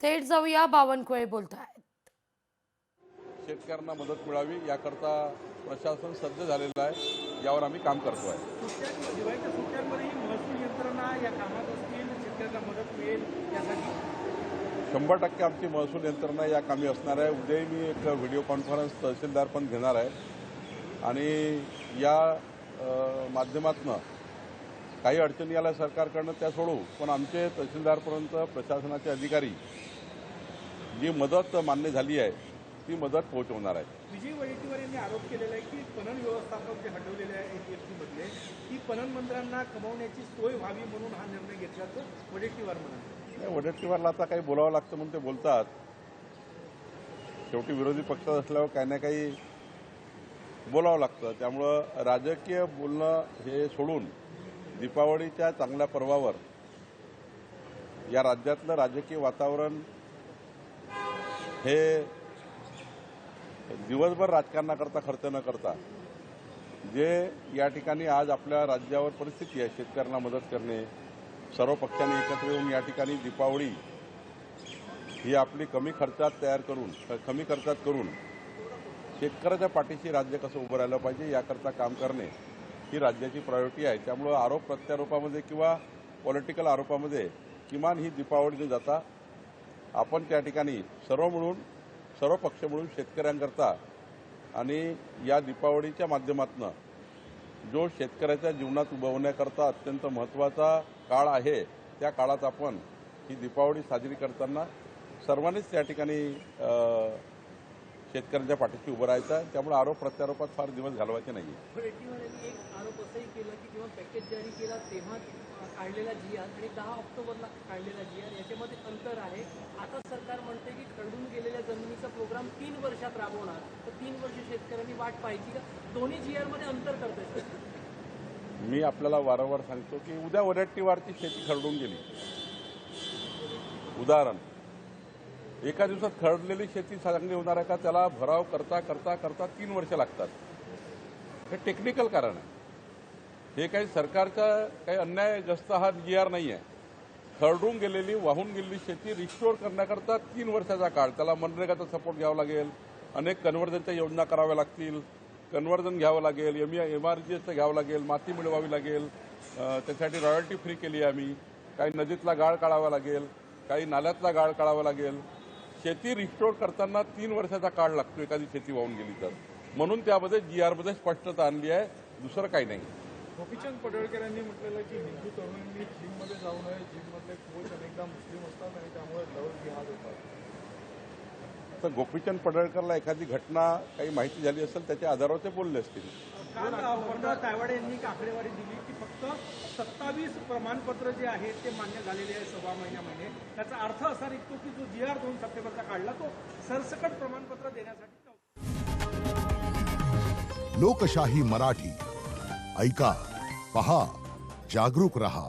थेट जाऊया, बावनकुळे बोलतायत. शेतकऱ्यांना मदत मिळावी याकरता प्रशासन सज्ज झालेलं आहे. यावर आम्ही काम करतो आहे. दिवाळीच्या सुट्ट्यांमध्येही महसूल यंत्रणा या कामात असतील, शेतकऱ्यांना मदत मिळेल यासाठी 100% आमची महसूल यंत्रणा या कामी असणार आहे. उद्याही मी एक व्हिडिओ कॉन्फरन्स तहसीलदार पण घेणार आहे आणि या माध्यमातून काही अडचणी आल्या सरकारकडनं त्या सोडवू, पण आमचे तहसीलदारपर्यंत प्रशासनाचे अधिकारी जी मदत मान्य झाली आहे ती मदत पोहोचवणार आहे. विजय वडेट्टीवार यांनी आरोप केलेला आहे की पणन व्यवस्थापक जे हटवलेले आहे एपीएफसीमधले, की पणन मंत्र्यांना कमावण्याची सोय व्हावी म्हणून हा निर्णय घेतल्याचं वडेट्टीवार म्हणाले. वडेट्टीवारला आता काही बोलावं लागतं म्हणून ते बोलतात. शेवटी विरोधी पक्षात असल्यावर काही ना काही बोलावं लागतं. त्यामुळं राजकीय बोलणं हे सोडून दीपावलीच्या चांगल्या पर्वावर या राज्यातलं राजकीय वातावरण हे दिवसभर राजकारणाकरता खर्च न करता जे या ठिकाणी आज आपल्या राज्यावर परिस्थिती आहे, शेतकऱ्यांना मदत करणे, सर्व पक्षांनी एकत्र येऊन या ठिकाणी दीपावली ही आपली कमी खर्चात करून शेतकऱ्याच्या पाठीशी राज्य कसं उभं राहिलं पाहिजे याकरता काम करणे ही राज्याची प्रायोरिटी आहे. त्यामुळं आरोप प्रत्यारोपामध्ये किंवा पॉलिटिकल आरोपामध्ये किमान ही दीपावली न जाता आपण त्या ठिकाणी सर्व पक्ष मिळून शेतकऱ्यांकरता आणि या दीपावलीच्या माध्यमातून जो शेतकऱ्याच्या जीवनात उभवण्याकरता अत्यंत महत्त्वाचा काळ आहे त्या काळात आपण ही दीपावली साजरी करताना सर्वांनीच त्या ठिकाणी शेतकऱ्यांच्या पाठीशी उभं राहायचं आहे. त्यामुळे आरोप प्रत्यारोपात फार दिवस घालवायचे नाही. वडेट्टीवार यांनी एक आरोप असाही केला की जेव्हा पॅकेज जारी केला तेव्हा काढलेला GR आणि 10 ऑक्टोबरला काढलेला GR याच्यामध्ये अंतर आहे. आता सरकार म्हणते की खरडून गेलेल्या जमिनीचा प्रोग्राम 3 वर्षात राबवणार, तर 3 वर्ष शेतकऱ्यांनी वाट पाहायची का? दोन्ही GR मध्ये अंतर करताय. मी आपल्याला वारंवार सांगतो की उद्या वडेट्टीवारची शेती खरडून गेली, उदाहरण एका दिवसात खरडलेली शेती चांगली होणार आहे का? त्याला भराव करता करता करता 3 वर्ष लागतात. हे टेक्निकल कारण आहे. हे काही सरकारचा काही अन्यायग्रस्त हा GR नाही आहे. खरडून गेलेली वाहून गेलेली शेती रिस्टोर करण्याकरता 3 वर्षाचा काळ, त्याला मनरेगाचा सपोर्ट घ्यावा लागेल, अनेक कन्व्हर्जनच्या योजना कराव्या लागतील, कन्व्हर्जन घ्यावं लागेल, MRGSचं घ्यावं लागेल, माती मिळवावी लागेल, त्यासाठी रॉयल्टी फ्री केली आहे आम्ही. काही नदीतला गाळ काढावा लागेल, काही नाल्यातला गाळ काढावा लागेल. शेती रिस्टोर करताना 3 वर्षाचा काळ लागतो एखादी शेती वाहून गेली तर. म्हणून त्यामध्ये GR मध्ये स्पष्टता आणली आहे, दुसरं काही नाही. गोपीचंद पडळकर यांनी म्हटलेलं की हिंदू तरुणांनी जिममध्ये जाऊ नये, जिममधले कोच अनेकदा मुस्लिम असतात आणि त्यामुळे लव जिहाद होतात. तर गोपीचंद पडळकरला एखादी घटना काही माहिती झाली असेल त्याच्या आधारावर ते बोलले असतील. काल वर्धा तायवाडे यांनी एक आकडेवारी दिली की फक्त 27 प्रमाणपत्र जे आहेत ते मान्य झालेले आहे 6 महिन्यामध्ये. त्याचा अर्थ असा निघतो की जो GR 2 सप्टेंबरचा काढला तो सरसकट प्रमाणपत्र देण्यासाठी. लोकशाही मराठी ऐका, पहा, जागरूक रहा.